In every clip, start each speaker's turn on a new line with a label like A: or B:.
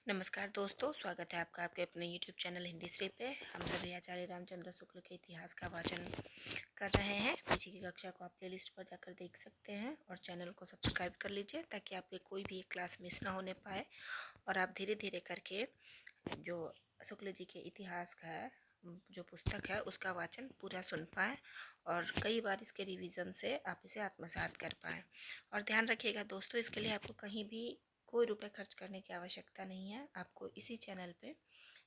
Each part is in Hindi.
A: नमस्कार दोस्तों, स्वागत है आपका आपके अपने YouTube चैनल हिंदी श्री पे। हम सभी आचार्य रामचंद्र शुक्ल के इतिहास का वाचन कर रहे हैं। पीछे की कक्षा को आप प्लेलिस्ट पर जाकर देख सकते हैं और चैनल को सब्सक्राइब कर लीजिए ताकि आपके कोई भी एक क्लास मिस ना होने पाए और आप धीरे धीरे करके जो शुक्ल जी के इतिहास का है, जो पुस्तक है उसका वाचन पूरा सुन पाएँ और कई बार इसके रिवीजन से आप इसे आत्मसात कर पाएँ। और ध्यान रखिएगा दोस्तों, इसके लिए आपको कहीं भी कोई रुपए खर्च करने की आवश्यकता नहीं है। आपको इसी चैनल पे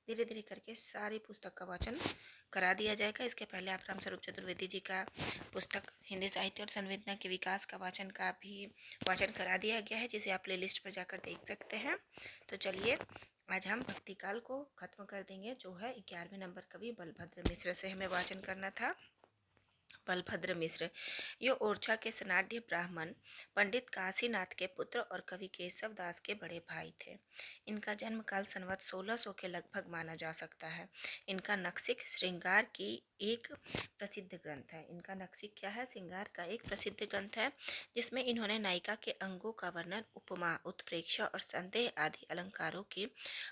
A: धीरे धीरे करके सारी पुस्तक का वाचन करा दिया जाएगा। इसके पहले आप रामस्वरूप चतुर्वेदी जी का पुस्तक हिंदी साहित्य और संवेदना के विकास का वाचन का भी वाचन करा दिया गया है, जिसे आप प्ले लिस्ट पर जाकर देख सकते हैं। तो चलिए आज हम भक्ति काल को खत्म कर देंगे, जो है 11वें नंबर कवि बलभद्र मिश्र से हमें वाचन करना था। बलभद्र मिश्र ये ओरछा के स्नाढ़ ब्राह्मण पंडित काशीनाथ के पुत्र और कवि केशव दास के बड़े भाई थे। इनका जन्म काल संवत 1600 के लगभग माना जा सकता है। इनका नक्सिक श्रृंगार की एक प्रसिद्ध ग्रंथ है। इनका नक्सिक क्या है? श्रृंगार का एक प्रसिद्ध ग्रंथ है, जिसमें इन्होंने नायिका के अंगों का वर्णन, उपमा, उत्प्रेक्षा और संदेह आदि अलंकारों की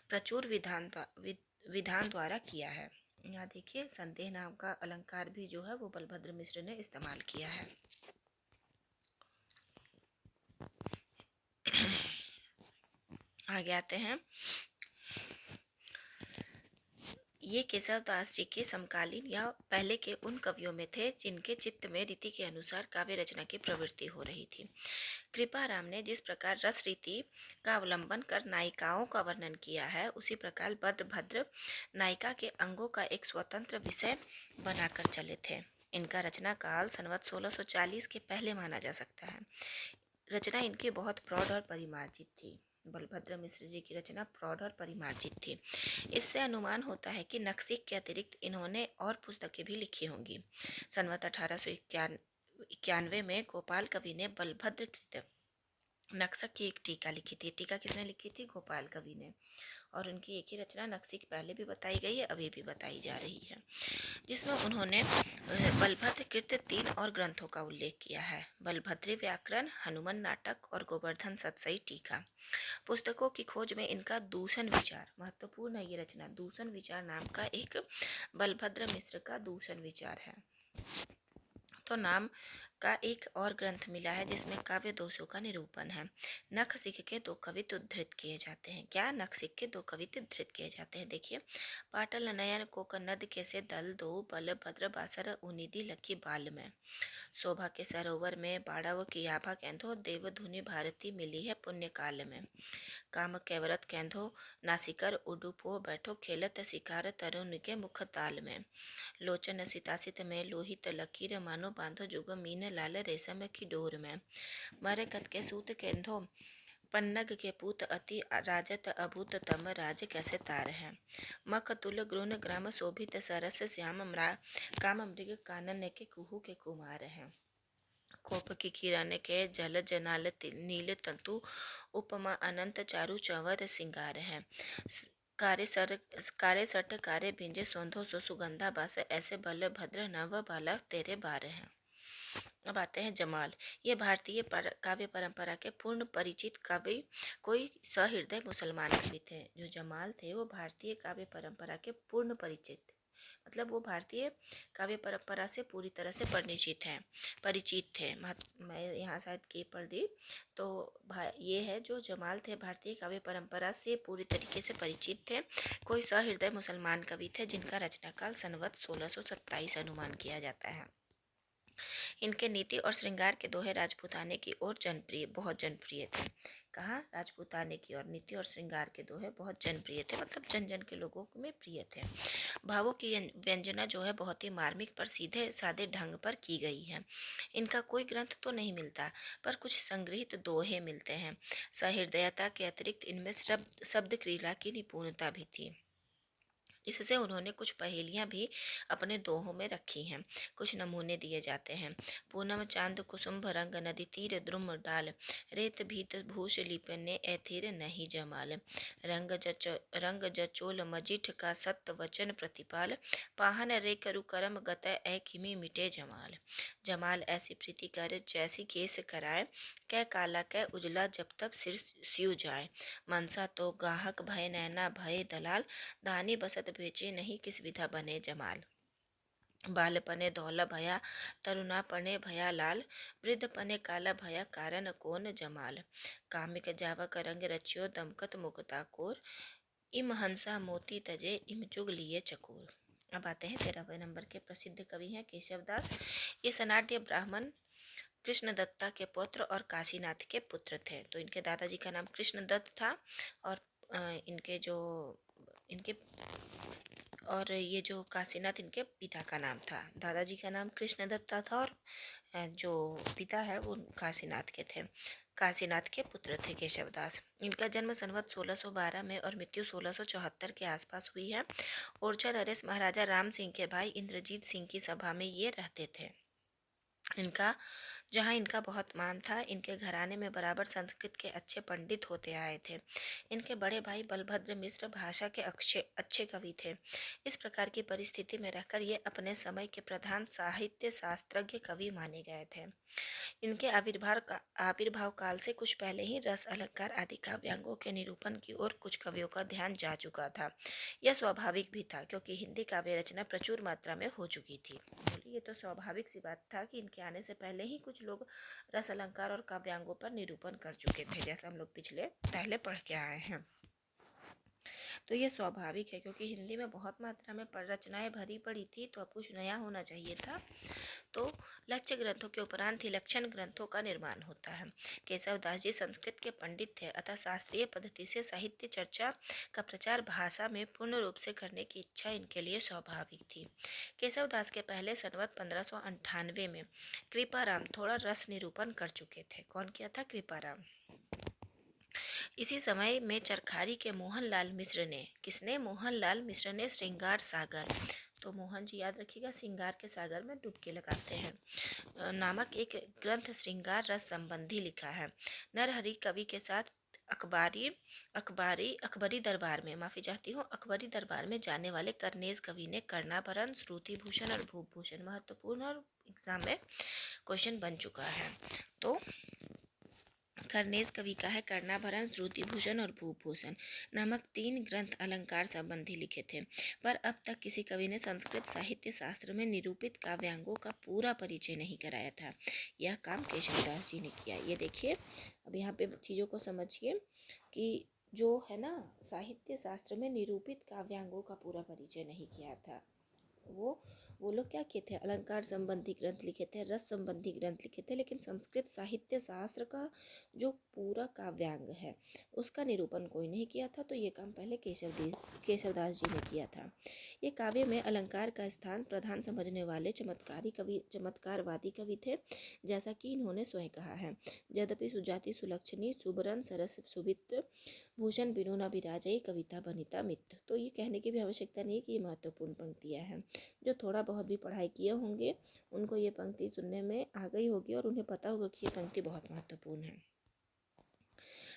A: प्रचुर विधान द्वारा किया है। यहाँ देखिए, संदेह नाम का अलंकार भी जो है वो बलभद्र मिश्र ने इस्तेमाल किया है। आगे आते हैं। ये केशव दास जी के समकालीन या पहले के उन कवियों में थे जिनके चित्त में रीति के अनुसार काव्य रचना की प्रवृत्ति हो रही थी। कृपाराम ने जिस प्रकार रस रीति का अवलंबन कर नायिकाओं का वर्णन किया है, उसी प्रकार बलभद्र नायिका के अंगों का एक स्वतंत्र विषय बनाकर चले थे। इनका रचना काल संवत 1640 के पहले माना जा सकता है। रचना इनकी बहुत प्रौढ़ और परिमार्जित थी। बलभद्र मिश्र जी की रचना प्रौढ़ और परिमार्जित थी। इससे अनुमान होता है कि नक्सिक के अतिरिक्त इन्होंने और पुस्तकें भी लिखी होंगी। संवत 1891 में गोपाल कवि ने बलभद्र कृत नक्सक की एक टीका लिखी थी। टीका किसने लिखी थी? गोपाल कवि ने। और उनकी एक ही रचना नक्सिक पहले भी बताई गई है, अभी भी बताई जा रही है, जिसमें उन्होंने बलभद्र कृत 3 और ग्रंथों का उल्लेख किया है: बलभद्री व्याकरण, हनुमान नाटक और गोवर्धन सतसई टीका। पुस्तकों की खोज में इनका दूषण विचार महत्वपूर्ण है। ये रचना दूषण विचार नाम का एक बलभद्र मिश्र का दूषण विचार है। तो नाम का एक और ग्रंथ मिला है जिसमें काव्य दोषों का निरूपण है। नखसिक के 2 कवित्व उद्धृत किए जाते हैं। क्या? नखसिक के 2 कवित्व उद्धृत किए जाते हैं। देखिए, पाटल नयन कोकनद कैसे दल दो, बलभद्र बासर उनिधि लखी बाल में, शोभा के सरोवर में बाड़ाव की आभा कैंधो, देवधुनि भारती मिली है पुण्य काल में, काम कैवरत कैंधो नासिकर उडुपो बैठो, खेलत शिकार तरुण के मुख ताल में, लोचन सितासित में लोहित लकीर, मानो बांधो जुग मीन लाल रेशम की डोर में, मरे कत के सूत केंधो पन्नग के पूत अति राजत अभूत तम राज कैसे तार है, मख तुल ग्रुन ग्राम शोभित सरस श्याम काम मृग कानन के कुहू के कुमार हैं, कोप की किरण के जल जनाल नील तंतु उपमा अनंत चारु चंवर सिंगार है, कारे सट कारे भिंजे सौंधो सो सुगंधा बास, ऐसे बल भद्र नव बाला तेरे बार हैं। अब आते हैं जमाल। ये भारतीय काव्य परंपरा के पूर्ण परिचित कवि कोई सहृदय मुसलमान कवि थे। जो जमाल थे वो भारतीय काव्य परंपरा के पूर्ण परिचित, मतलब वो भारतीय काव्य परंपरा से पूरी तरह से परिचित थे। मैं यहाँ शायद के पढ़ दी, तो ये है जो जमाल थे भारतीय काव्य परंपरा से पूरी तरीके से परिचित थे। कोई सहृदय मुसलमान कवि थे जिनका रचना काल संवत 1627 अनुमान किया जाता है। इनके नीति और श्रृंगार के दोहे राजपूताने की ओर बहुत जनप्रिय थे। कहाँ? राजपूताने की ओर नीति और श्रृंगार के दोहे बहुत जनप्रिय थे, मतलब जन जन के लोगों में प्रिय थे। भावों की व्यंजना जो है बहुत ही मार्मिक पर सीधे सादे ढंग पर की गई है। इनका कोई ग्रंथ तो नहीं मिलता, पर कुछ संग्रहित दोहे मिलते हैं। सहृदयता के अतिरिक्त इनमें शब्द क्रीड़ा की निपुणता भी थी। इससे उन्होंने कुछ पहेलियां भी अपने दोहों में रखी हैं। कुछ नमूने दिए जाते हैं। पूनम चांद कुसुम्भ रंग नदी तीर द्रुम डाल, रेत भीत भूष लिपने ऐथिर नहीं जमाल, रंग जचोल मजिठ का सत्य वचन प्रतिपाल, पाहन रे करु करम गत ऐ किमी मिटे जमाल। जमाल ऐसी प्रीति कर जैसी केस कराए, कै काला कै उजला जब तब सिर सिउ जाए, मनसा तो गाहक भय नैना भय दलाल, दानी बसत बेचे नहीं किस विधा बने जमाल। बालपने धौला भया तरुणापने भया लाल, वृद्धपने काला भया कारण कौन जमाल, कामिक जावक रंग रचियो दमकत मुकता कोर, इम हंसा मोती तजे इम जुग लिए चकोर। अब आते हैं 13वें नंबर के प्रसिद्ध कवि हैं केशवदास। ये सनाट्य ब्राह्मण कृष्णदत्ता के पुत्र और काशीनाथ के पुत्र थे। तो इनके दादाजी का नाम कृष्णदत्त था और इनके जो इनके और ये जो काशीनाथ इनके पिता का नाम था। दादाजी का नाम कृष्णदत्ता था और जो पिता है वो काशीनाथ के थे। काशीनाथ के पुत्र थे केशवदास। इनका जन्म संवत 1612 में और मृत्यु 1674 के आसपास हुई है। ओरछा नरेश महाराजा राम सिंह के भाई इंद्रजीत सिंह की सभा में ये रहते थे। जहाँ इनका बहुत मान था। इनके घराने में बराबर संस्कृत के अच्छे पंडित होते आए थे। इनके बड़े भाई बलभद्र मिश्र भाषा के अच्छे कवि थे। इस प्रकार की परिस्थिति में रहकर ये अपने समय के प्रधान साहित्य शास्त्रज्ञ कवि माने गए थे। इनके आविर्भाव काल से कुछ पहले ही रस अलंकार आदि काव्यांगों के निरूपण की ओर कुछ कवियों का ध्यान जा चुका था। यह स्वाभाविक भी था क्योंकि हिंदी काव्य रचना प्रचुर मात्रा में हो चुकी थी। बोलिए, ये तो स्वाभाविक सी बात था कि इनके आने से पहले ही कुछ लोग रस अलंकार और काव्यांगों पर निरूपण कर चुके थे, जैसा हम लोग पहले पढ़ के आए हैं। तो ये स्वाभाविक है क्योंकि हिंदी में बहुत मात्रा में रचनाएं भरी पड़ी थी, तो अब कुछ नया होना चाहिए था। तो लक्ष्य ग्रंथों के उपरांत ही लक्षण ग्रंथों का निर्माण होता है। केशवदास जी संस्कृत के पंडित थे, अतः शास्त्रीय पद्धति से साहित्य चर्चा का प्रचार भाषा में पूर्ण रूप से करने की इच्छा इनके लिए स्वाभाविक थी। केशवदास के पहले संवत 1598 में कृपाराम थोड़ा रस निरूपण कर चुके थे। कौन किया था? कृपाराम। इसी समय में चरखारी के मोहनलाल मिश्र ने, किसने? मोहनलाल मिश्र ने श्रृंगार सागर, तो मोहन जी याद रखिएगा, श्रृंगार के सागर में डुबकी लगाते हैं, नामक एक ग्रंथ श्रृंगार रस संबंधी लिखा है। नरहरि कवि के साथ अकबरी दरबार में, माफी चाहती हूँ, अकबरी दरबार में जाने वाले करनेज कवि ने कर्णाभरण, श्रुति भूषण और भूभूषण, महत्वपूर्ण और एग्जाम में क्वेश्चन बन चुका है। तो करनेज कवि का है कर्णाभरण, श्रुतिभूषण और भूभूषण नामक 3 ग्रंथ अलंकार संबंधी लिखे थे, पर अब तक किसी कवि ने संस्कृत साहित्य शास्त्र में निरूपित काव्यांगों का पूरा परिचय नहीं कराया था। यह काम केशवदास जी ने किया। ये देखिए, अब यहाँ पे चीज़ों को समझिए कि जो है ना, साहित्य शास्त्र में निरूपित काव्यांगों का पूरा परिचय नहीं किया था। वो लोग क्या किए थे? अलंकार संबंधी ग्रंथ लिखे थे, रस संबंधी ग्रंथ लिखे थे, लेकिन संस्कृत साहित्य शास्त्र का जो पूरा काव्यांग है उसका निरूपण कोई नहीं किया था। तो ये काम पहले केशवदास जी ने किया था। ये काव्य में अलंकार का स्थान प्रधान समझने वाले चमत्कारवादी कवि थे, जैसा कि इन्होंने स्वयं कहा है। यद्यपि सुजाति सुलक्षणी सुबरन सरस सुभित भूषण बिनु न विराजई कविता बनिता मित्र। तो ये कहने की भी आवश्यकता नहीं कि ये महत्वपूर्ण पंक्तियां हैं। जो थोड़ा बहुत भी पढ़ाई किए होंगे उनको ये पंक्ति सुनने में आ गई होगी और उन्हें पता होगा कि ये पंक्ति बहुत महत्वपूर्ण है।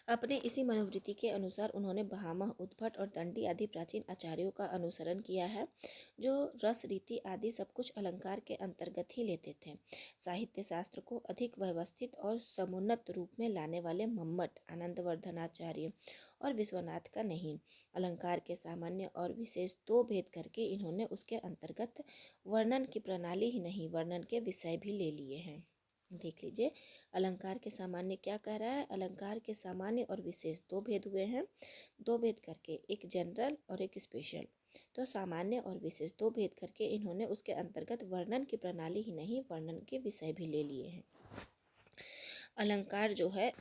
A: अपने इसी मनोवृत्ति के अनुसार उन्होंने भामह, उद्भट और दंडी आदि प्राचीन आचार्यों का अनुसरण किया है, जो रस, रीति आदि सब कुछ अलंकार के अंतर्गत ही लेते थे। साहित्य शास्त्र को अधिक व्यवस्थित और समुन्नत रूप में लाने वाले मम्मट, आनंदवर्धनाचार्य और विश्वनाथ का नहीं, अलंकार के सामान्य और विशेष 2 भेद करके इन्होंने उसके अंतर्गत वर्णन की प्रणाली ही नहीं, वर्णन के विषय भी ले लिए हैं। देख लीजिए, अलंकार के सामान्य क्या कह रहा है? अलंकार के सामान्य और विशेष 2 भेद हुए हैं, 2 भेद करके, एक जनरल और एक स्पेशल। तो सामान्य और विशेष 2 भेद करके इन्होंने उसके अंतर्गत वर्णन की प्रणाली ही नहीं, वर्णन के विषय भी ले लिए हैं। अलंकार जो है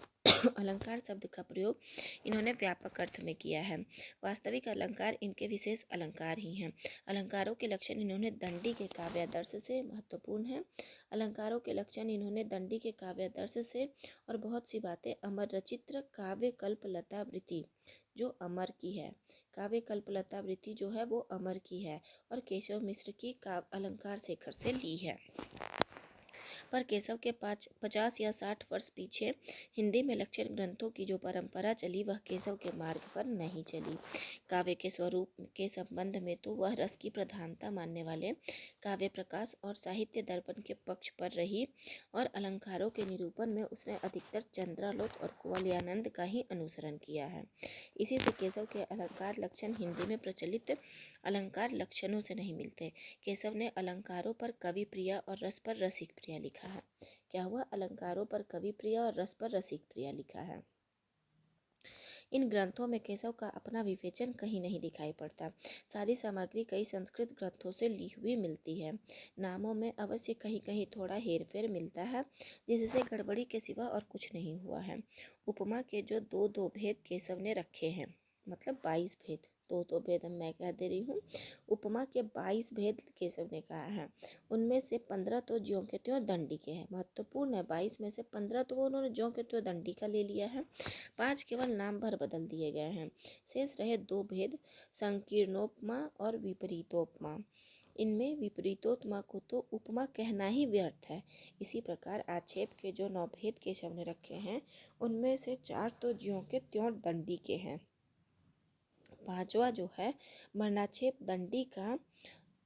A: अलंकार शब्द का प्रयोग इन्होंने व्यापक अर्थ में किया है। वास्तविक अलंकार इनके विशेष अलंकार ही हैं। अलंकारों के लक्षण इन्होंने दंडी के काव्यादर्श से, महत्वपूर्ण है, अलंकारों के लक्षण इन्होंने दंडी के काव्यादर्श से और बहुत सी बातें अमर रचित्र काव्य कल्पलता वृत्ति जो अमर की है, काव्य कल्पलता वृत्ति जो है वो अमर की है और केशव मिश्र की काव्य अलंकार शेखर से ली है। पर केशव के 50 या 60 वर्ष पीछे हिंदी में लक्षण ग्रंथों की जो परंपरा चली वह केशव के मार्ग पर नहीं चली। काव्य के स्वरूप के संबंध में तो वह रस की प्रधानता मानने वाले काव्य प्रकाश और साहित्य दर्पण के पक्ष पर रही और अलंकारों के निरूपण में उसने अधिकतर चंद्रालोक और कुवलयानंद का ही अनुसरण किया है। इसी से केशव के अलंकार लक्षण हिंदी में प्रचलित अलंकार लक्षणों से नहीं मिलते। केशव ने अलंकारों पर कवि प्रिया और रस पर रसिक प्रिया लिखा है। क्या हुआ? अलंकारों पर कवि प्रिया और रस पर रसिक प्रिया लिखा है। इन ग्रंथों में केशव का अपना विवेचन कहीं नहीं दिखाई पड़ता। सारी सामग्री कई संस्कृत ग्रंथों से ली हुई मिलती है। नामों में अवश्य कहीं कहीं थोड़ा हेरफेर मिलता है, जिससे गड़बड़ी के सिवा और कुछ नहीं हुआ है। उपमा के जो दो भेद केशव ने रखे हैं, मतलब 22 भेद, दो भेद मैं कह दे रही हूँ, उपमा के 22 भेद केशव ने कहा है। उनमें से 15 तो ज्यों के त्यों दंडी के हैं। महत्वपूर्ण है, 22 में से 15 तो उन्होंने ज्यों के त्यों दंडी का ले लिया है, 5 केवल नाम भर बदल दिए गए हैं। शेष रहे 2 भेद, संकीर्णोपमा और विपरीतोपमा। इनमें विपरीतोपमा को तो उपमा कहना ही व्यर्थ है। इसी प्रकार आक्षेप के जो 9 भेद केशव ने रखे हैं, उनमें से 4 तो ज्यों के त्यों दंडी के हैं। 5वां जो है मरणाक्षेप दंडी का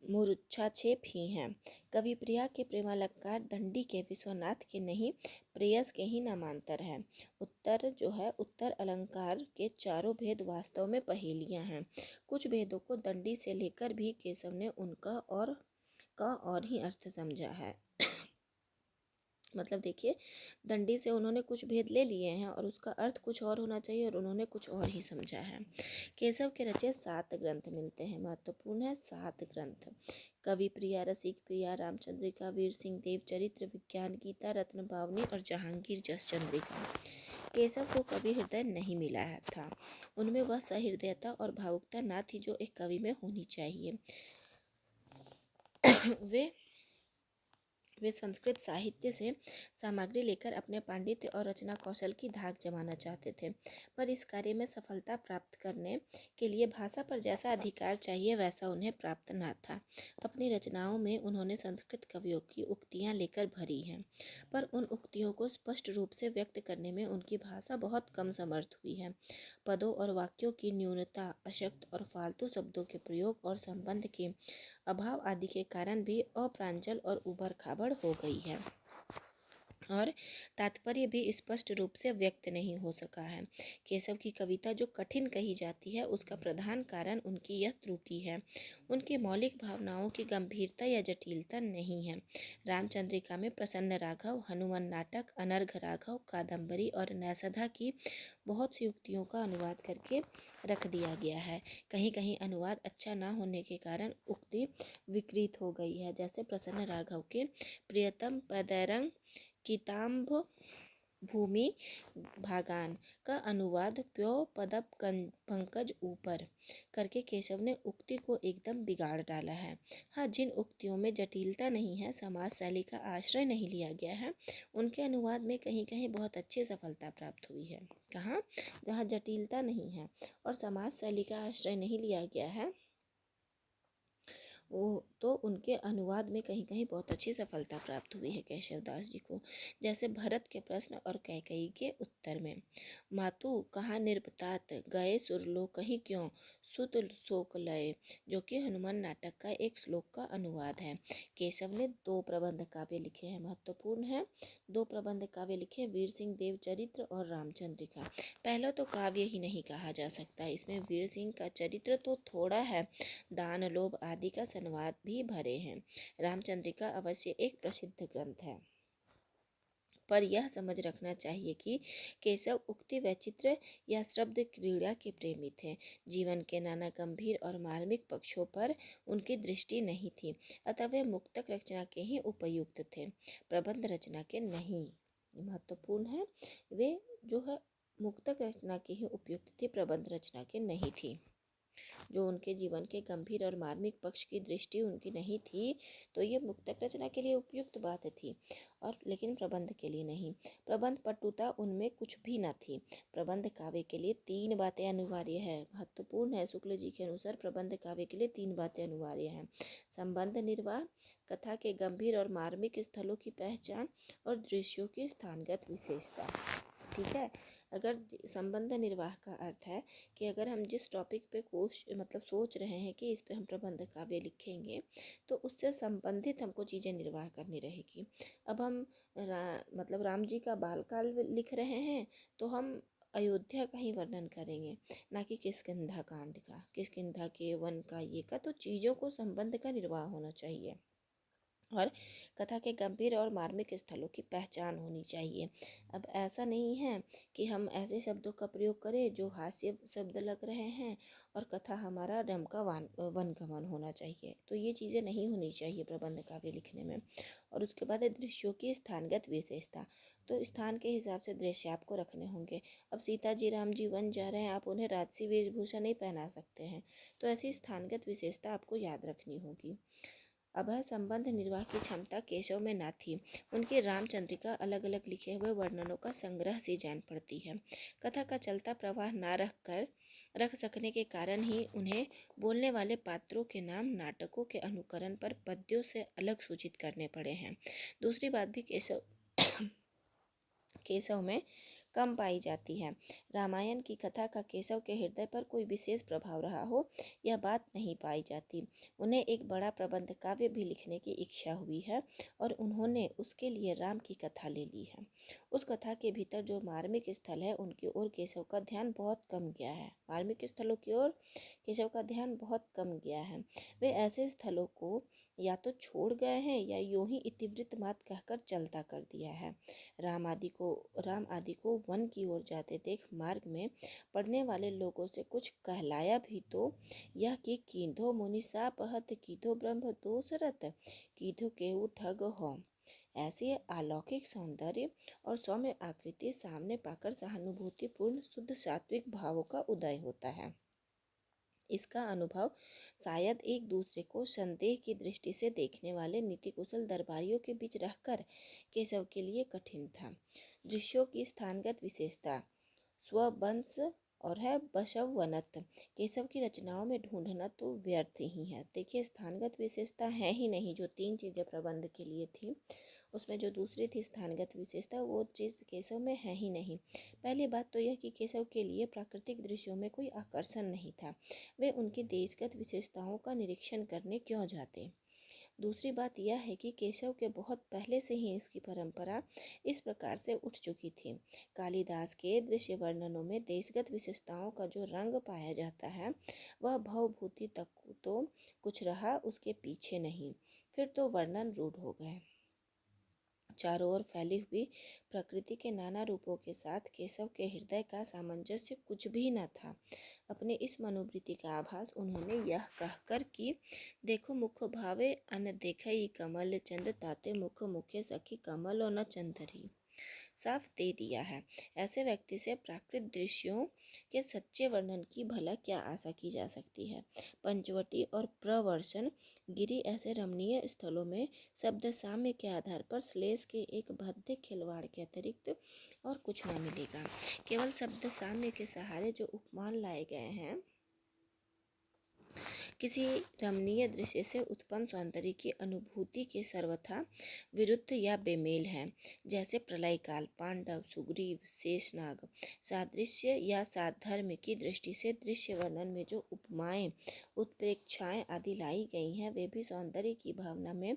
A: मूर्छाक्षेप ही है। कवि प्रिया के प्रेमालंकार दंडी के विश्वनाथ के नहीं, प्रेयस के ही नामांतर है। उत्तर अलंकार के चारों भेद वास्तव में पहेलियां हैं। कुछ भेदों को दंडी से लेकर भी केशव ने उनका और ही अर्थ समझा है। मतलब देखिए, दंडी से उन्होंने कुछ भेद ले लिए हैं और उसका अर्थ कुछ और होना चाहिए और उन्होंने कुछ और ही समझा है। केशव के रचे 7 ग्रंथ मिलते हैं। महत्वपूर्ण है 7 ग्रंथ। कवि प्रिया, रसिक प्रिया, रामचंद्रिका, वीर सिंह देव चरित्र, विज्ञान गीता, रत्न बावनी और जहांगीर जस चंद्रिका। केशव को कवि हृदय नहीं मिला था। उनमें वह सहृदयता और भावुकता न थी जो एक कवि में होनी चाहिए। वे संस्कृत साहित्य से सामग्री लेकर अपने पांडित्य और रचना कौशल की धाक जमाना चाहते थे, पर इस कार्य में सफलता प्राप्त करने के लिए भाषा पर जैसा अधिकार चाहिए वैसा उन्हें प्राप्त न था। अपनी रचनाओं में उन्होंने संस्कृत कवियों की उक्तियां लेकर भरी हैं, पर उन उक्तियों को स्पष्ट रूप से व्यक्त करने में उनकी भाषा बहुत कम समर्थ हुई है। पदों और वाक्यों की न्यूनता, अशक्त और फालतू शब्दों के प्रयोग और संबंध के अभाव आदि के कारण भी अप्रांजल और उबड़ खाबड़ हो गई है और तात्पर्य भी स्पष्ट रूप से व्यक्त नहीं हो सका है। केशव की कविता जो कठिन कही जाती है, उसका प्रधान कारण उनकी यह त्रुटि है। उनकी मौलिक भावनाओं की गंभीरता या जटिलता नहीं है। रामचंद्रिका में प्रसन्न राघव, हनुमान नाटक, अनर्घ राघव, कादम्बरी और नैषधा की बहुत सी उक्तियों का अनुवाद करके रख दिया गया है। कहीं कहीं अनुवाद अच्छा न होने के कारण उक्ति विकृत हो गई है। जैसे प्रसन्न राघव के प्रियतम पदैरंग किताम्भ भूमि भागान का अनुवाद प्यो पदप पंकज ऊपर करके केशव ने उक्ति को एकदम बिगाड़ डाला है। हाँ, जिन उक्तियों में जटिलता नहीं है, समाज शैली का आश्रय नहीं लिया गया है, उनके अनुवाद में कहीं कहीं बहुत अच्छी सफलता प्राप्त हुई है। कहाँ? जहाँ जटिलता नहीं है और समाज शैली का आश्रय नहीं लिया गया है, वो तो उनके अनुवाद में कहीं कहीं बहुत अच्छी सफलता प्राप्त हुई है केशव दास जी को। जैसे भरत के प्रश्न और कैकेयी के उत्तर में, मातु कहाँ निर्बतात गए सुरलोक कहीं क्यों सुत शोक लय, जो कि हनुमान नाटक का एक श्लोक का अनुवाद है। केशव ने 2 प्रबंध काव्य लिखे हैं। महत्वपूर्ण है, 2 प्रबंध काव्य लिखे, वीर सिंह देव चरित्र और रामचंद्रिका। पहला तो काव्य ही नहीं कहा जा सकता, इसमें वीर सिंह का चरित्र तो थोड़ा है, दान लोभ आदि का संवाद भी भरे हैं। रामचंद्रिका अवश्य एक प्रसिद्ध ग्रंथ है, पर यह समझ रखना चाहिए कि केशव उक्ति वैचित्र या शब्द क्रीड़ा के प्रेमी थे। जीवन के नाना गंभीर और मार्मिक पक्षों पर उनकी दृष्टि नहीं थी, अतः वे मुक्तक रचना के ही उपयुक्त थे, प्रबंध रचना के नहीं। महत्वपूर्ण है, वे जो है मुक्तक रचना के ही उपयुक्त थे, प्रबंध रचना के नहीं थी। जो उनके जीवन के गंभीर और मार्मिक पक्ष की दृष्टि उनकी नहीं थी, तो ये मुक्तक रचना के लिए उपयुक्त बात थी, और लेकिन प्रबंध के लिए नहीं। प्रबंध पटुता उनमें कुछ भी न थी। प्रबंध काव्य के लिए 3 बातें अनिवार्य है, महत्वपूर्ण है। शुक्ल जी के अनुसार प्रबंध काव्य के लिए 3 बातें अनिवार्य हैं: संबंध निर्वाह, कथा के गंभीर और मार्मिक स्थलों की पहचान, और दृश्यों की स्थानगत विशेषता। ठीक है। अगर संबंध निर्वाह का अर्थ है कि अगर हम जिस टॉपिक पे सोच रहे हैं कि इस पे हम प्रबंध काव्य लिखेंगे, तो उससे संबंधित हमको चीज़ें निर्वाह करनी रहेगी। अब हम राम जी का बालकाल लिख रहे हैं, तो हम अयोध्या का ही वर्णन करेंगे, ना कि किष्किंधा कांड का, किष्किंधा के वन का, ये का। तो चीज़ों को संबंध का निर्वाह होना चाहिए, और कथा के गंभीर और मार्मिक स्थलों की पहचान होनी चाहिए। अब ऐसा नहीं है कि हम ऐसे शब्दों का प्रयोग करें जो हास्य शब्द लग रहे हैं, और कथा हमारा रम का वनगमन होना चाहिए। तो ये चीज़ें नहीं होनी चाहिए प्रबंध काव्य लिखने में। और उसके बाद है दृश्यों की स्थानगत विशेषता। तो स्थान के हिसाब से दृश्य आपको रखने होंगे। अब सीता जी राम जी वन जा रहे हैं, आप उन्हें राजसी वेशभूषा नहीं पहना सकते हैं, तो ऐसी स्थानगत विशेषता आपको याद रखनी होगी। अब संबंध निर्वाह की क्षमता केशव में न थी। उनकी रामचंद्रिका अलग अलग लिखे हुए वर्णनों का संग्रह सी जान पड़ती है। कथा का चलता प्रवाह न रख सकने के कारण ही उन्हें बोलने वाले पात्रों के नाम नाटकों के अनुकरण पर पद्यों से अलग सूचित करने पड़े हैं। दूसरी बात भी केशव में कम पाई जाती है। रामायण की कथा का केशव के हृदय पर कोई विशेष प्रभाव रहा हो, यह बात नहीं पाई जाती। उन्हें एक बड़ा प्रबंध काव्य भी लिखने की इच्छा हुई है, और उन्होंने उसके लिए राम की कथा ले ली है। उस कथा के भीतर जो मार्मिक स्थल है, उनकी ओर केशव का ध्यान बहुत कम गया है। मार्मिक स्थलों की ओर केशव का ध्यान बहुत कम गया है। वे ऐसे स्थलों को या तो छोड़ गए हैं, या यूं ही इतिवृत्त मात कहकर चलता कर दिया है। राम आदि को वन की ओर जाते देख मार्ग में पड़ने वाले लोगों से कुछ कहलाया भी तो यह कि कीधो मुनि सापहत, कीधो ब्रह्म दोषरत, कीधो केहू ठग हो। ऐसे अलौकिक सौंदर्य और सौम्य आकृति सामने पाकर सहानुभूतिपूर्ण शुद्ध सात्विक भावों का उदय होता है। इसका अनुभव शायद एक दूसरे को संदेह की दृष्टि से देखने वाले नीति कुशल दरबारियों के बीच रहकर केशव के लिए कठिन था। दृश्यों की स्थानगत विशेषता स्ववंश और है बशवनत। केशव की रचनाओं में ढूंढना तो व्यर्थ ही है। देखिए, स्थानगत विशेषता है ही नहीं। जो 3 चीज़ें प्रबंध के लिए थी, उसमें जो दूसरी थी स्थानगत विशेषता, वो चीज़ केशव में है ही नहीं। पहली बात तो यह कि केशव के लिए प्राकृतिक दृश्यों में कोई आकर्षण नहीं था। वे उनकी देशगत विशेषताओं का निरीक्षण करने क्यों जाते। दूसरी बात यह है कि केशव के बहुत पहले से ही इसकी परंपरा इस प्रकार से उठ चुकी थी। कालिदास के दृश्य वर्णनों में देशगत विशेषताओं का जो रंग पाया जाता है, वह भवभूति तक तो कुछ रहा, उसके पीछे नहीं। फिर तो वर्णन रूढ़ हो गए। चारों ओर फैली हुई प्रकृति के नाना रूपों के साथ केशव के हृदय का सामंजस्य कुछ भी न था। अपने इस मनोवृत्ति का आभास उन्होंने यह कहकर कि देखो मुख भावे अन देखई कमल चंद, ताते मुख मुखे सखी कमल और न चंदरी, साफ दे दिया है। ऐसे व्यक्ति से प्राकृत दृश्यों के सच्चे वर्णन की भला क्या आशा की जा सकती है। पंचवटी और प्रवर्षण गिरी ऐसे रमणीय स्थलों में शब्द साम्य के आधार पर श्लेष के एक भद्दे खिलवाड़ के अतिरिक्त और कुछ न मिलेगा। केवल शब्द साम्य के सहारे जो उपमान लाए गए हैं, किसी रमणीय दृश्य से उत्पन्न सौंदर्य की अनुभूति के सर्वथा विरुद्ध या बेमेल है। जैसे प्रलय काल, पांडव, सुग्रीव, शेषनाग, सादृश्य या साधर्म्य की दृष्टि से दृश्य वर्णन में जो उपमाएं, उत्प्रेक्षाएं आदि लाई गई हैं, वे भी सौंदर्य की भावना में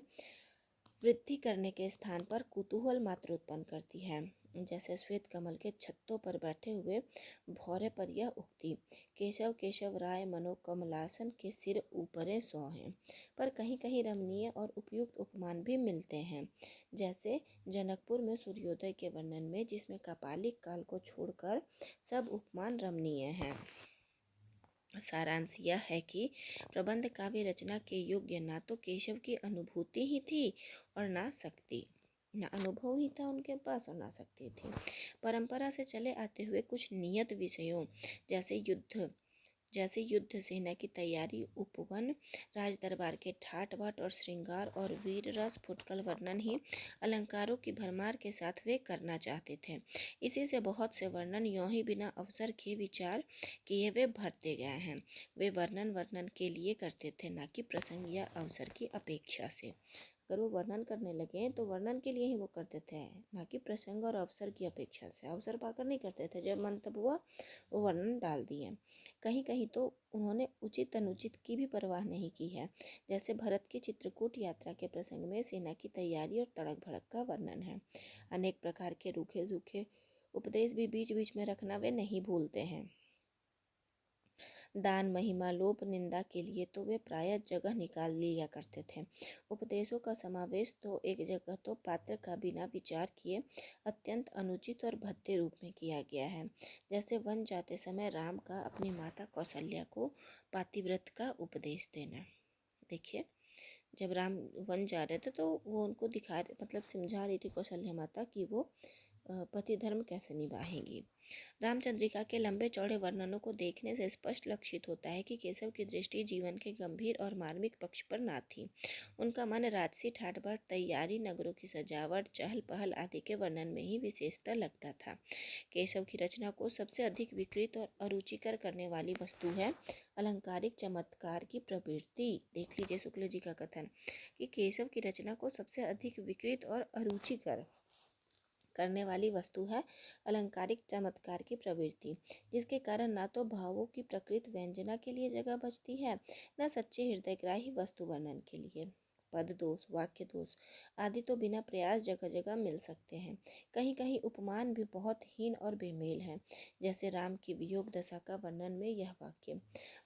A: वृद्धि करने के स्थान पर कुतूहल मात्र उत्पन्न करती है। जैसे श्वेत कमल के छत्तों पर बैठे हुए भौरे पर यह उक्ति, केशव केशव राय मनो कमलासन के सिर ऊपरे सो हैं, पर कहीं कहीं रमणीय और उपयुक्त उपमान भी मिलते हैं। जैसे जनकपुर में सूर्योदय के वर्णन में, जिसमें कपालिक काल को छोड़कर सब उपमान रमणीय हैं। सारांश यह है कि प्रबंध काव्य रचना के योग्य ना तो केशव की अनुभूति ही थी और ना शक्ति, ना अनुभव ही था उनके पास और ना शक्ति थी। परंपरा से चले आते हुए कुछ नियत विषयों जैसे युद्ध, जैसे युद्ध, सेना की तैयारी, उपवन, राज दरबार के ठाट बाट और श्रृंगार और वीर रस फुटकल वर्णन ही अलंकारों की भरमार के साथ वे करना चाहते थे। इसी से बहुत से वर्णन यों ही बिना अवसर के विचार किए वे भरते गए हैं। वे वर्णन के लिए करते थे, ना कि प्रसंग या अवसर की अपेक्षा से। अगर वो वर्णन करने लगे तो वर्णन के लिए ही वो करते थे, ना कि प्रसंग और अवसर की अपेक्षा से। अवसर पाकर नहीं करते थे, जब मन तब हुआ वो वर्णन डाल दिए। कहीं कहीं तो उन्होंने उचित अनुचित की भी परवाह नहीं की है। जैसे भरत की चित्रकूट यात्रा के प्रसंग में सेना की तैयारी और तड़क भड़क का वर्णन है। अनेक प्रकार के रूखे सूखे उपदेश भी बीच बीच में रखना वे नहीं भूलते हैं। दान, महिमा, लोभ, निंदा के लिए तो वे प्रायः जगह निकाल लिया करते थे। उपदेशों का समावेश तो एक जगह तो पात्र का बिना विचार किए अत्यंत अनुचित और भद्दे रूप में किया गया है। जैसे वन जाते समय राम का अपनी माता कौशल्या को पातिव्रत का उपदेश देना। देखिए, जब राम वन जा रहे थे तो वो उनको मतलब समझा रही थी कौशल्या माता कि वो पति धर्म कैसे निभाएंगी। रामचंद्रिका के लंबे चौड़े वर्णनों को देखने से स्पष्ट लक्षित होता है कि केशव की दृष्टि जीवन के गंभीर और मार्मिक पक्ष पर ना थी। उनका मन राजसी ठाट बाट, तैयारी, नगरों की सजावट, चहल पहल आदि के वर्णन में ही विशेषता लगता था। केशव की रचना को सबसे अधिक विकृत और अरुचिकर करने वाली वस्तु है अलंकारिक चमत्कार की प्रवृत्ति। देख लीजिए शुक्ल जी का कथन कि केशव की रचना को सबसे अधिक विकृत और अरुचिकर करने वाली वस्तु है अलंकारिक चमत्कार की प्रवृत्ति, जिसके कारण ना तो भावों की प्रकृत व्यंजना के लिए जगह बचती है, न सच्चे हृदयग्राही वस्तु वर्णन के लिए। पद दोष, वाक्य दोष आदि तो बिना प्रयास जगह जगह मिल सकते हैं। कहीं कहीं उपमान भी बहुत हीन और बेमेल हैं। जैसे राम की वियोग दशा का वर्णन में यह वाक्य,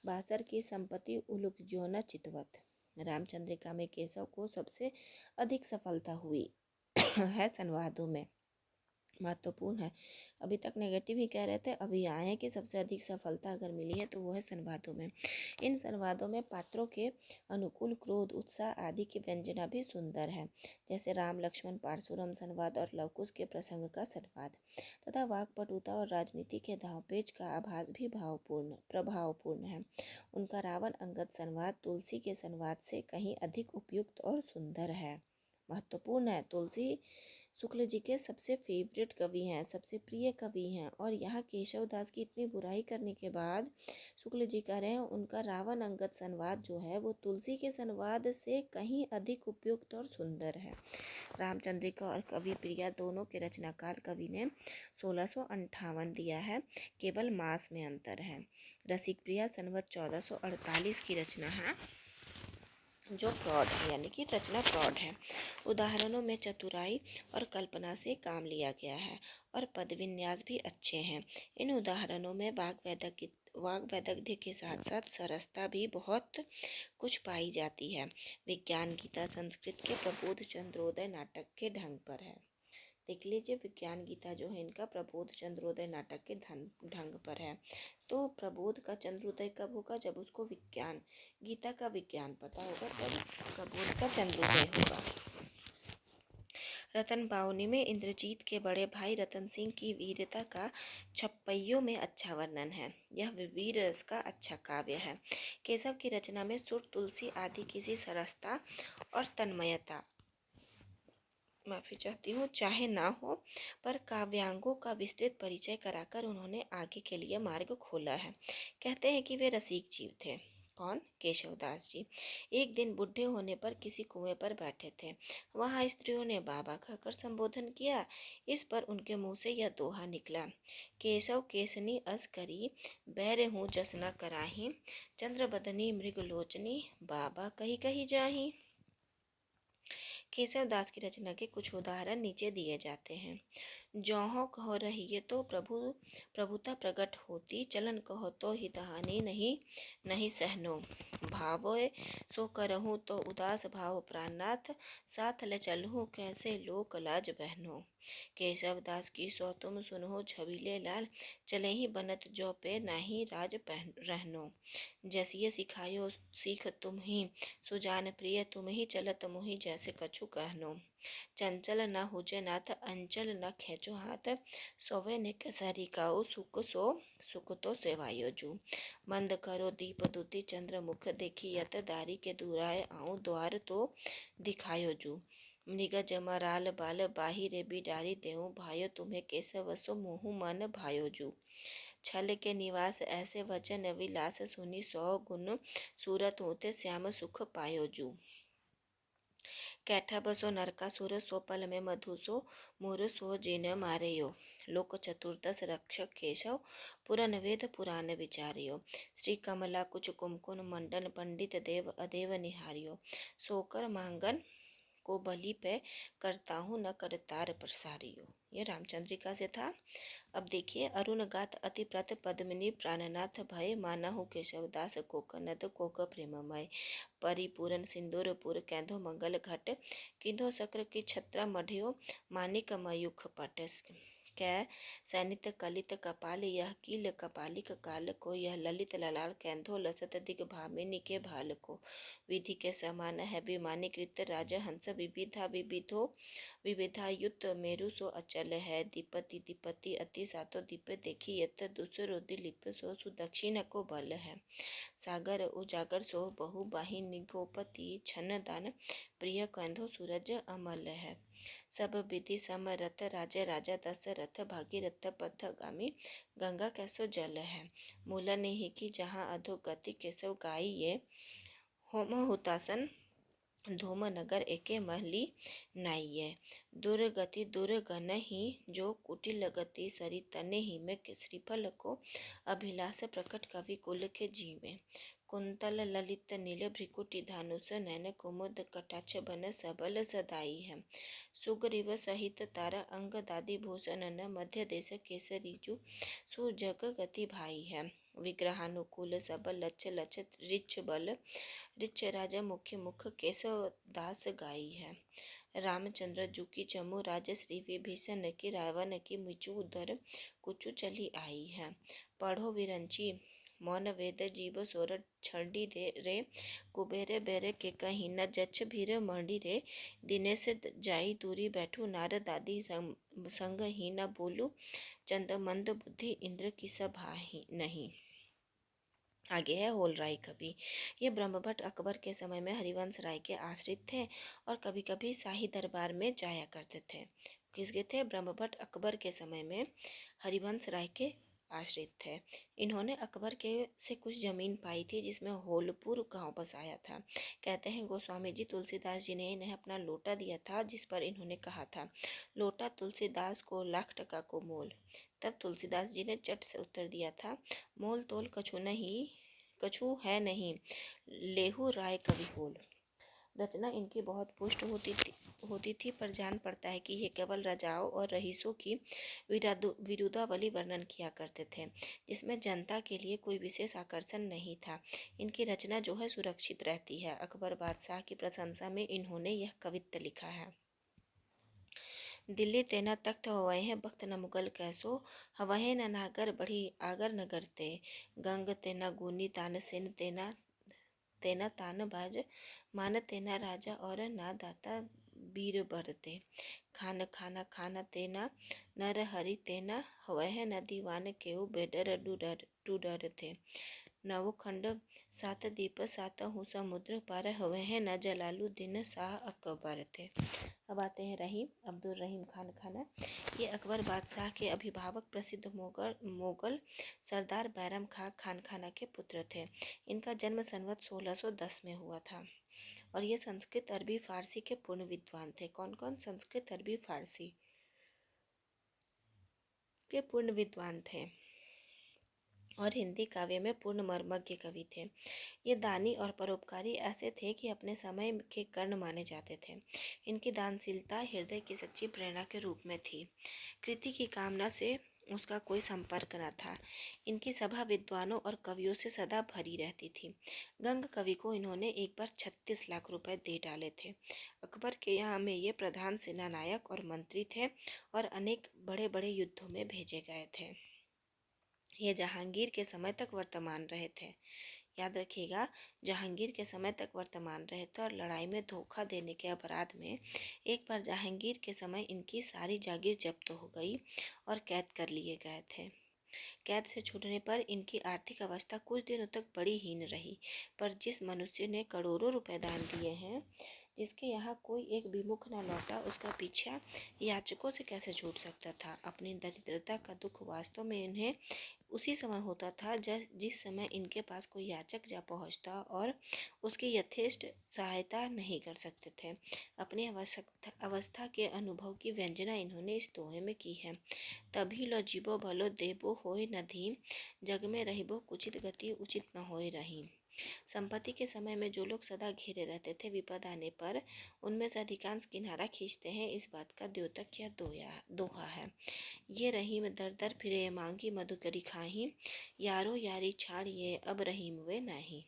A: बासर की संपत्ति उलुक ज्यों न चितवत। रामचंद्रिका में केशव को सबसे अधिक सफलता हुई है संवादों में। महत्वपूर्ण है। अभी तक नेगेटिव ही कह रहे थे, अभी आए हैं कि सबसे अधिक सफलता अगर मिली है तो वो है संवादों में। इन संवादों में पात्रों के अनुकूल क्रोध, उत्साह आदि की व्यंजना भी सुंदर है। जैसे राम लक्ष्मण पारशुराम संवाद और लवकुश के प्रसंग का संवाद, तथा वाक्पटुता और राजनीति के दांवपेच का आभास भी प्रभावपूर्ण है। उनका रावण अंगद संवाद तुलसी के संवाद से कहीं अधिक उपयुक्त और सुंदर है। महत्वपूर्ण है। तुलसी शुक्ल जी के सबसे फेवरेट कवि हैं, सबसे प्रिय कवि हैं, और यहाँ केशव दास की इतनी बुराई करने के बाद शुक्ल जी कह रहे हैं उनका रावण अंगद संवाद जो है वो तुलसी के संवाद से कहीं अधिक उपयुक्त और सुंदर है। रामचंद्रिका और कवि प्रिया दोनों के रचनाकाल कवि ने 1658 दिया है, केवल मास में अंतर है। रसिक प्रिया संवत 1448 की रचना है, जो प्रौढ़ है, यानी कि रचना प्रौढ़ है। उदाहरणों में चतुराई और कल्पना से काम लिया गया है और पद विन्यास भी अच्छे हैं। इन उदाहरणों में वाग्वैदग्ध्य के साथ साथ सरसता भी बहुत कुछ पाई जाती है। विज्ञान गीता संस्कृत के प्रबोध चंद्रोदय नाटक के ढंग पर है। देख लीजिए, विज्ञान गीता जो है इनका प्रबोध चंद्रोदय नाटक के ढंग पर है। तो प्रबोध का चंद्रोदय कब होगा? जब उसको विज्ञान गीता का विज्ञान पता होगा, तब प्रबोध का चंद्रोदय होगा। रतन बावनी में इंद्रजीत के बड़े भाई रतन सिंह की वीरता का छप्पइयों में अच्छा वर्णन है। यह वीर रस का अच्छा काव्य है। केशव की रचना में सुर, तुलसी आदि किसी सरसता और तन्मयता, माफ़ी चाहती हूँ, चाहे ना हो, पर काव्यांगों का विस्तृत परिचय कराकर उन्होंने आगे के लिए मार्ग खोला है। कहते हैं कि वे रसिक जीव थे। कौन? केशवदास जी। एक दिन बुढ़े होने पर किसी कुएं पर बैठे थे। वहाँ स्त्रियों ने बाबा कहकर संबोधन किया। इस पर उनके मुंह से यह दोहा निकला, केशव केसनी अस करी, बैर हूँ जस न कराही, चंद्र बदनी मृग लोचनी, बाबा कही कही जाही। केशव दास की रचना के कुछ उदाहरण नीचे दिए जाते हैं। जौहों कहो रहिए तो प्रभुता प्रकट होती, चलन कहो तो हितहानि नहीं सहनो, भावों सो करहूँ तो उदास भाव प्राणनाथ, साथ ले चलहूँ कैसे लोक लाज बहनो। केशव दास की सो तुम सुनहो छबीले लाल, चले ही बनत जो पे नाही राज रहनो, जैसिए सिखायो सीख तुम ही, सुजान प्रिय तुम ही, चलत मुहि जैसे कछु कहनो। चंचल न हुजे नाथ अंचल न खेचो हाथ, सोवे ने केसरी काऊ सुख तो सेवायो जू। मंद करो दीप दुति चंद्र मुख देखी यत दारी के दुराए आऊं द्वार तो दिखायो जू। मृग जमा राल बाल बाही रे बिडारी देऊं भायो तुम्हें केसवसो मोहु मन भायो जू। छल के निवास ऐसे वचन विलास सुनी सौ गुण सूरत होते श्याम सुख पायो जू। कैठा बसो नरकासुर सो पल में मधुसो मुर सो जिन मारेयो। लोक चतुर्दश रक्षक केशव पुरन वेद पुराण विचारियो। श्री कमला कुच कुमकुन मंडन पंडित देव अदेव निहारियो। सोकर मांगन को बलि पे करता हूँ न करतार प्रसारियो। ये रामचंद्रिका से था। अब देखिए अरुण गात अति प्रत पद्मिनी प्राणनाथ भय मानहु केशवदास कोक नद कोक प्रेममय। परिपूरन सिंदूरपुर कैंधो मंगल घट किंधो सक्र की छत्रा मढ़यो मानिक मयूख पट। कै सैनित कलित कपाल यह कील कपालिक काल को यह ललित ललाल कैंधो लसत दिग भामिनी के भाल को। विधि के समान है विमानीकृत राज हंस विविधा विविधो विविधायुत मेरु सो अचल है। दीपति दीपति अति सातो दीप देखी यत दूसरो दिलीप सो सुदक्षिण को बल है। सागर उजागर सो बहु बाहिनी गोपति छन दान प्रिय कंधो सूरज अमल है। सब विधि समरथ राजा राजा दशरथ भागीरथ पथगामी गंगा कैसो जल है। मूल नहीं की जहाँ अधोगति केशव गाई ये होम हुतासन धूम नगर एके महली नाइये। दुर्गति दुर्गन ही जो कुटिल गति सरी तने ही में श्रीफल को अभिलाष प्रकट कवि कुल के जीवे। कुंतल ललित नील भ्रिकुटी धानुष नैन कुमुद कटाक्ष बन सबल सदाई है। सुग्रीव सहित तारा अंग दादी भूषण न मध्य देश केसरीजु सुजग गति भाई है। विग्रहानुकूल सब लच लच रिच बल रिच राजा मुख्य मुख केशव दास गाई है। रामचंद्र जू की चमु राज श्री विभीषण की रावण की मिचु उधर कुचु चली आई है। पढ़ो विरंची मौन वेद जीव सोर छड़ी दे रे कुबेरे बेरे के कहीं न जच भीर मंडी रे। दिनेश जाई दूरी बैठू नार दादी संग ही न बोलू चंद मंद बुद्धि इंद्र की सभा ही नहीं। आगे है होल राय कवि। ये ब्रह्मभट्ट अकबर के समय में हरिवंश राय के आश्रित थे और कभी कभी शाही दरबार में जाया करते थे। किसके थे? ब्रह्मभट्ट अकबर के समय में हरिवंश राय के आश्रित थे। इन्होंने अकबर के से कुछ जमीन पाई थी जिसमें होलपुर गांव बसाया था। कहते हैं गोस्वामी जी तुलसीदास जी ने इन्हें अपना लोटा दिया था जिस पर इन्होंने कहा था लोटा तुलसीदास को लाख टका को मोल। तब तुलसीदास जी ने चट से उत्तर दिया था मोल तोल कछु है नहीं लेहू राय कवि होल। रचना इनकी बहुत पुष्ट होती थी पर जान पड़ता है कि ये केवल राजाओं और रईसों की विरुद्धावली वर्णन किया करते थे जिसमें जनता के लिए कोई विशेष आकर्षण नहीं था। इनकी रचना जो है सुरक्षित रहती है। अकबर बादशाह की प्रशंसा में इन्होंने यह कवित्त लिखा है। दिल्ली तेना तख्त हवै है बख्त न मुगल कैसो हवहे न नागर बढ़ी आगर नगर ते। गंग तेना गुनी तान सेन तेना तान बाज मान तेना राजा और ना दाता बीर बरते। खान खाना खाना तेना नर हरि तेना हवह न दीवान केहू बेडर डूडर थे। नवो खंड सात दीप सात हूँ समुद्र पार हवह न जलालुद्दीन शाह अकबर थे। अब आते हैं रहीम अब्दुल रहीम खान खाना। ये अकबर बादशाह के अभिभावक प्रसिद्ध मोगल सरदार बैरम खां खान खाना के पुत्र थे। इनका जन्म संवत 1610 में हुआ था और ये संस्कृत अरबी फारसी के पूर्ण विद्वान थे। कौन कौन? संस्कृत अरबी फारसी के पूर्ण विद्वान थे और हिंदी काव्य में पूर्ण मर्मज्ञ कवि थे। ये दानी और परोपकारी ऐसे थे कि अपने समय के कर्ण माने जाते थे। इनकी दानशीलता हृदय की सच्ची प्रेरणा के रूप में थी। कृति की कामना से उसका कोई संपर्क न था। इनकी सभा विद्वानों और कवियों से सदा भरी रहती थी। गंग कवि को इन्होंने एक बार 36 लाख रुपए दे डाले थे। अकबर के यहाँ में ये प्रधान सेनानायक और मंत्री थे और अनेक बड़े बड़े युद्धों में भेजे गए थे। ये जहांगीर के समय तक वर्तमान रहे थे। याद रखिएगा, जहांगीर के समय तक वर्तमान रहे थे और लड़ाई में धोखा देने के अपराध में एक बार जहांगीर के समय इनकी सारी जागीर जब्त हो गई और कैद कर लिए गए थे। कैद से छूटने पर इनकी आर्थिक अवस्था कुछ दिनों तक बड़ी हीन रही, पर जिस मनुष्य ने करोड़ों रुपए दान दिए हैं, जिसके यहाँ कोई एक विमुख न लौटा, उसका पीछा याचकों से कैसे छूट सकता था। अपनी दरिद्रता का दुख वास्तव में इन्हें उसी समय होता था जिस समय इनके पास कोई याचक जा पहुंचता और उसकी यथेष्ट सहायता नहीं कर सकते थे। अपनी अवस्था के अनुभव की व्यंजना इन्होंने इस दोहे में की है। तभी लो जीबो भलो देबो होय न धीम, जग में रहिबो कुचित गति उचित न होय रहीम। संपत्ति के समय में जो लोग सदा घेरे रहते थे, विपद आने पर उनमें से अधिकांश किनारा खींचते हैं, इस बात का द्योतक या दोहा है। ये रहीम दर दर फिरे मांगी मधुकरी खाही, यारो यारी छाड़ ये अब रहीम वे नाही।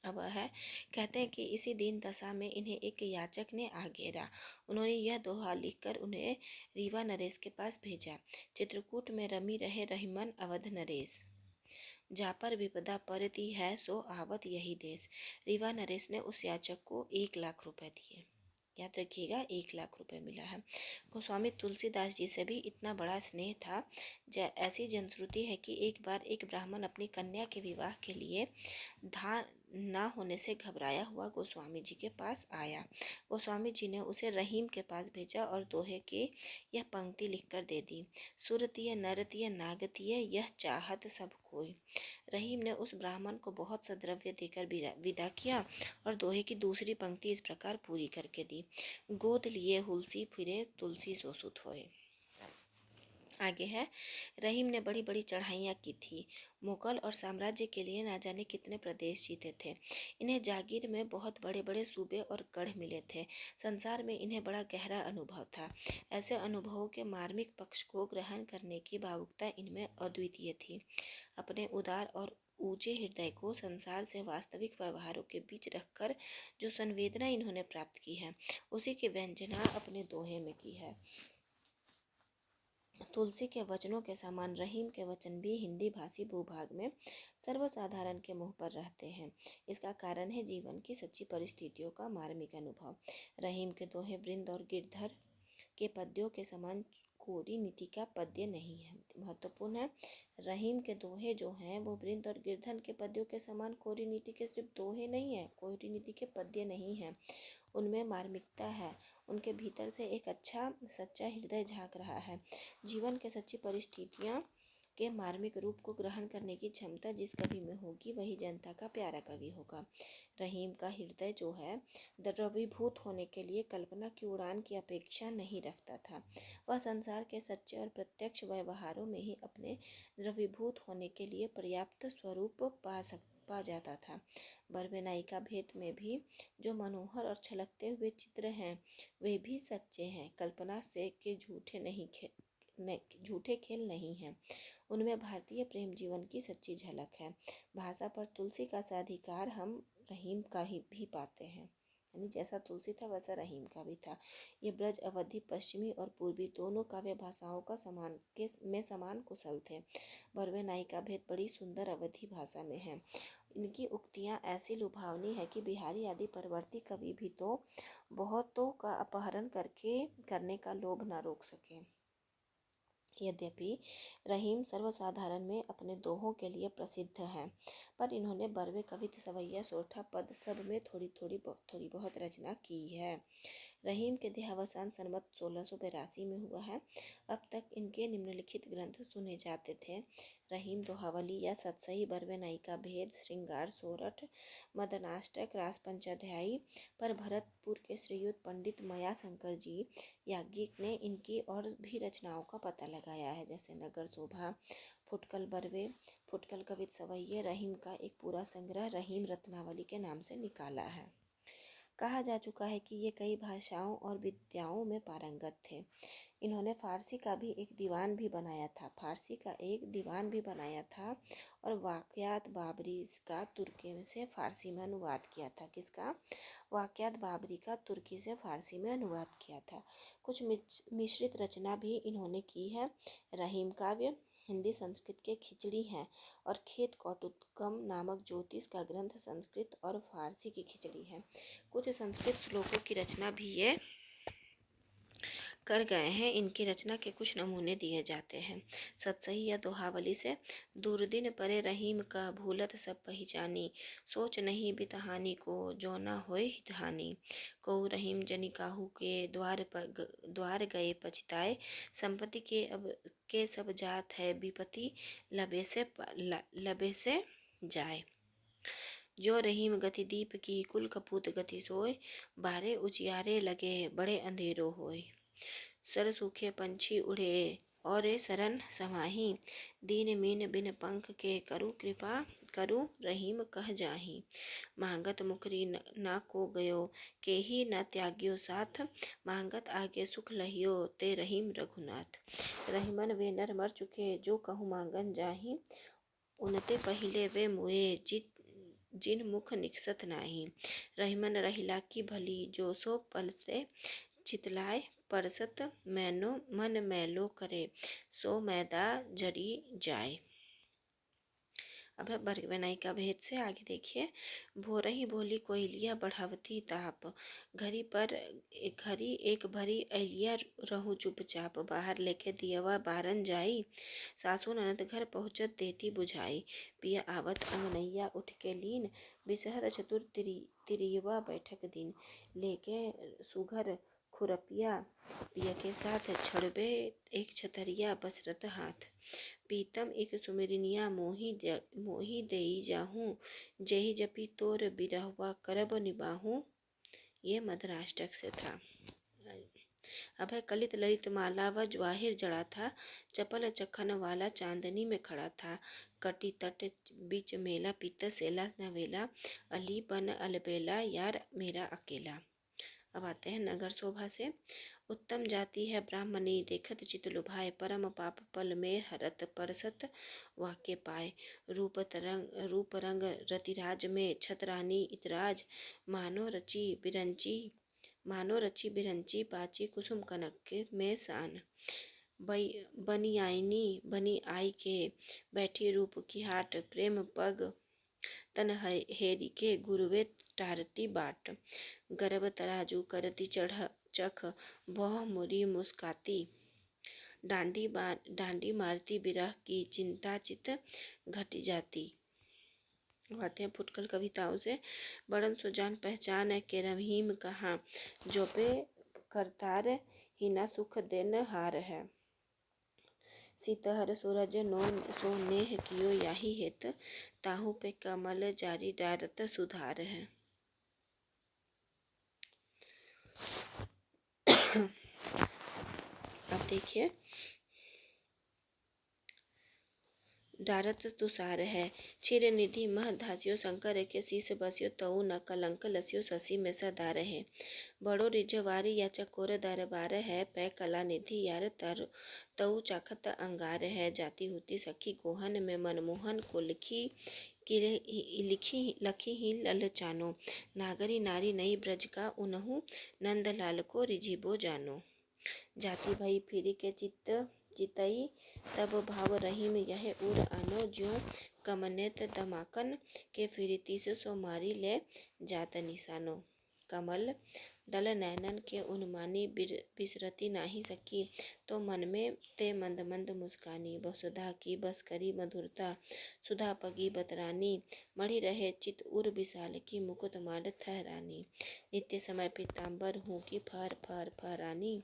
A: अब है कहते हैं कि इसी दीन दशा में इन्हें एक याचक ने आ घेरा। उन्होंने यह दोहा लिखकर उन्हें रीवा नरेश के पास भेजा। चित्रकूट में रमी रहे रहीमन अवध नरेश, जा पर विपदा परती है सो आवत यही देश। रीवा नरेश ने उस याचक को 1 लाख रुपए दिए। याद रखिएगा, 1 लाख रुपए मिला है। गोस्वामी तुलसीदास जी से भी इतना बड़ा स्नेह था। ऐसी जनश्रुति है कि एक बार एक ब्राह्मण अपनी कन्या के विवाह के लिए धान न होने से घबराया हुआ गोस्वामी जी के पास आया। गोस्वामी जी ने उसे रहीम के पास भेजा और दोहे की यह पंक्ति लिखकर दे दी। सुरतीय नरतीय नागतीय यह चाहत सब कोई। रहीम ने उस ब्राह्मण को बहुत सा द्रव्य देकर विदा किया और दोहे की दूसरी पंक्ति इस प्रकार पूरी करके दी। गोद लिए हुलसी फिरे तुलसी सो सुत होए। आगे है, रहीम ने बड़ी बड़ी चढ़ाइयाँ की थी। मुगल और साम्राज्य के लिए ना जाने कितने प्रदेश जीते थे। इन्हें जागीर में बहुत बड़े बड़े सूबे और गढ़ मिले थे। संसार में इन्हें बड़ा गहरा अनुभव था। ऐसे अनुभवों के मार्मिक पक्ष को ग्रहण करने की भावुकता इनमें अद्वितीय थी। अपने उदार और ऊंचे हृदय को संसार से वास्तविक व्यवहारों के बीच रखकर जो संवेदना इन्होंने प्राप्त की है, उसी की व्यंजना अपने दोहे में की है। तुलसी के वचनों के समान रहीम के वचन भी हिंदी भाषी भूभाग में सर्वसाधारण के मुंह पर रहते हैं। इसका कारण है जीवन की सच्ची परिस्थितियों का मार्मिक अनुभव। रहीम के दोहे वृंद और गिरधर के पद्यों के समान कोरी नीति का पद्य नहीं है। महत्वपूर्ण है, रहीम के दोहे जो हैं वो वृंद और गिरधर के पद्यों के समान कोरी नीति के सिर्फ दोहे नहीं है, कोरी नीति के पद्य नहीं है। उनमें मार्मिकता है। उनके भीतर से एक अच्छा सच्चा हृदय झांक रहा है। जीवन के सच्ची परिस्थितियाँ के मार्मिक रूप को ग्रहण करने की क्षमता जिस कवि में होगी, वही जनता का प्यारा कवि होगा। रहीम का हृदय जो है, द्रवीभूत होने के लिए कल्पना की उड़ान की अपेक्षा नहीं रखता था। वह संसार के सच्चे और प्रत्यक्ष व्यवहारों में ही अपने द्रवीभूत होने के लिए पर्याप्त स्वरूप पा जाता था। बरबेनाई का भेद में भी जो मनोहर और छलकते हुए चित्र हैं, वे भी सच्चे हैं। कल्पना से के झूठे खेल नहीं हैं। उनमें भारतीय प्रेम जीवन की सच्ची झलक है। भाषा पर तुलसी का साधिकार हम रहीम का ही भी पाते हैं। यानी जैसा तुलसी था वैसा रहीम का भी था। ये ब्रज अवधि पश्चिमी और पूर्वी दोनों काव्य भाषाओं का समान कुशल थे। बरबेनाई का भेद बड़ी सुंदर अवधि भाषा में है। इनकी उक्तियाँ ऐसी लुभावनी है कि बिहारी आदि परवर्ती कवि भी तो बहुतों का अपहरण करने का लोभ न रोक सके। यद्यपि रहीम सर्वसाधारण में अपने दोहों के लिए प्रसिद्ध हैं, पर इन्होंने बरवे कवित सवैया सोरठा पद सब में थोड़ी बहुत रचना की है। रहीम के देहावसान सनमत 1682 में हुआ है। अब तक इनके निम्नलिखित ग्रंथ सुने जाते थे: रहीम दोहावली या सतसही, बरबेनाई का भेद, श्रृंगार, सोरठ, मदनाष्टक, रास पंचाध्यायी। पर भरतपुर के श्रीयुत पंडित मयाशंकर जी याज्ञिक ने इनकी और भी रचनाओं का पता लगाया है, जैसे नगर शोभा, फुटकल बरवे, फुटकल कवित सवैये। रहीम का एक पूरा संग्रह रहीम रत्नावली के नाम से निकाला है। कहा जा चुका है कि ये कई भाषाओं और विद्याओं में पारंगत थे। इन्होंने फारसी का एक दीवान भी बनाया था और वाक़यात बाबरी का तुर्की से फारसी में अनुवाद किया था। किसका? वाक़यात बाबरी का तुर्की से फारसी में अनुवाद किया था। कुछ मिश्रित रचना भी इन्होंने की है। रहीम काव्य हिंदी संस्कृत के खिचड़ी हैं और खेत कौतुकम नामक ज्योतिष का ग्रंथ संस्कृत और फारसी की खिचड़ी है। कुछ संस्कृत श्लोकों की रचना भी ये कर गए हैं। इनकी रचना के कुछ नमूने दिए जाते हैं। सतसही या दोहावली से दुर्दिन परे रहीम का भूलत सब पहचानी, सोच नहीं बितहानी को जो न होए हितहानी। कहू रहीम जनि काहू के द्वार गए पछताए, संपत्ति के सब जात है विपत्ति लबे से जाए। जो रहीम गति दीप की कुल कपूत गति सोय, बारे उजियारे लगे बड़े अंधेरो होय। सर सूखे पंछी उड़े और शरण समाही, दीन मीन बिन पंख के करू कृपा करू रहीम कह जाही। मांगत मुकरी न को गयो के ही न त्याग्यो साथ, मांगत आगे सुख लहियो ते रहीम रघुनाथ। रहीमन वे नर मर चुके जो कहूँ मांगन जाही, उनते पहिले वे मुए जिन मुख निकसत नाही। रहीमन रहिला की भली जो सो पल से चितलाय, परसत मैनो मन मैलो करे सो मैदा जरी जाए। अब है बनाई का भेद से आगे देखिए। भोरही बोली कोयलिया बढ़ावती ताप, घरी एक भरी अलिया रहू चुपचाप। बाहर लेके दियवा बारन जाई, सासू ननद घर पहुँचत देती बुझाई। पिया आवत अंगनैया उठ के लीन, बिसहर चतुर तिरियवा बैठक दिन। लेके सुघर खुरपिया पिया के साथ, छड़बे एक छतरिया बसरत हाथ। पीतम एक सुमिरनिया मोही देई जाहूँ, जेहि जपी तोर बिरहवा करब निबाहूँ। ये मधुराष्टक से था। अब है कलित ललित माला व जवाहिर जड़ा था, चपल चखन वाला चांदनी में खड़ा था। कटी तट बीच मेला पीत सेला नवेला, अली बन अलबेला यार मेरा अकेला। अब आते हैं नगर शोभा से। उत्तम जाति है ब्राह्मणी देखत चित लुभाए, परम पाप पल में हरत परसत वाक्य पाए। रूप रंग रतिराज में छतरानी इतराज, मानो रची बिरंची पाची कुसुम कनक में सान। बनी आई के बैठी रूप की हाट, प्रेम पग तन हेरी के गुरुवे टारती बाट। गर्भ तराजू करती चख बहु मुरी मुस्काती, डांडी मारती बिरह की चिंता चित घट जाती। आते हैं फुटकल कविताओं से। बड़न सुजान पहचान के रहीम कहाँ, जो पे करतार ही न सुख देन हार है। सीतहर सूरज सो नेह कियो याही हित, ताहू पे कमल जारी डारत सुधार है। अब देखिए, डारत तुषार है। चिर निधि मह धासियो, शंकर के शीस बसियो तऊ न कलंक लसियो शशि में सदार है। बड़ो रिझवारी या चकोर दरबार है, पै कला निधि यार तऊ चाखत अंगार है। जाति होती सखी गोहन में मनमोहन को लखी ही ललचानो, नागरी नारी नई ब्रज का उनहु नंदलाल को रिझिबो जानो। जाति भई फिर के चितई तब भाव रहीम यह उर आनो, ज्यों कमनेत दमाकन के फिरती सो मारी ले जात निशानो। कमल दल नैनन के उन्मानी बिसरती नाही सकी, तो मन में ते मंद मंद मुस्कानी। वसुधा की बस करी मधुरता, सुधा पगी बतरानी, मढ़ी रहे चित उर विशाल की मुकुट माल ठहरानी। नित्य समय पीताम्बर हूँ की फर फर फरानी,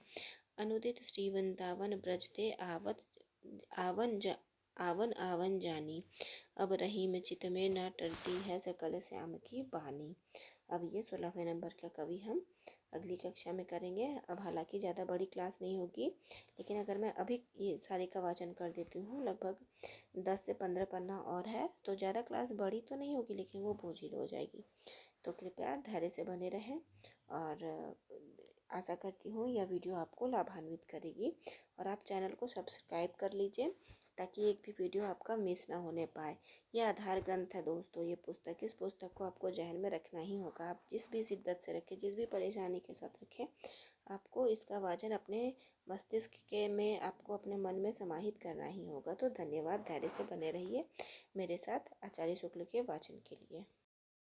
A: अनुदित श्री वृंदावन ब्रज ते आवन जानी। अब रहीम चित में न टरती है सकल श्याम की बानी। अब ये 16वें नंबर का कवि हम अगली कक्षा में करेंगे। अब हालांकि ज़्यादा बड़ी क्लास नहीं होगी, लेकिन अगर मैं अभी ये सारे का वाचन कर देती हूँ, लगभग 10 से 15 पन्ना और है, तो ज़्यादा क्लास बड़ी तो नहीं होगी, लेकिन वो बोझिल हो जाएगी। तो कृपया धैर्य से बने रहें, और आशा करती हूँ यह वीडियो आपको लाभान्वित करेगी। और आप चैनल को सब्सक्राइब कर लीजिए ताकि एक भी वीडियो आपका मिस ना होने पाए। यह आधार ग्रंथ है दोस्तों, ये पुस्तक। इस पुस्तक को आपको जहन में रखना ही होगा। आप जिस भी शिद्दत से रखें, जिस भी परेशानी के साथ रखें, आपको इसका वाचन अपने मस्तिष्क के में, आपको अपने मन में समाहित करना ही होगा। तो धन्यवाद, धैर्य से बने रहिए मेरे साथ आचार्य शुक्ल के वाचन के लिए।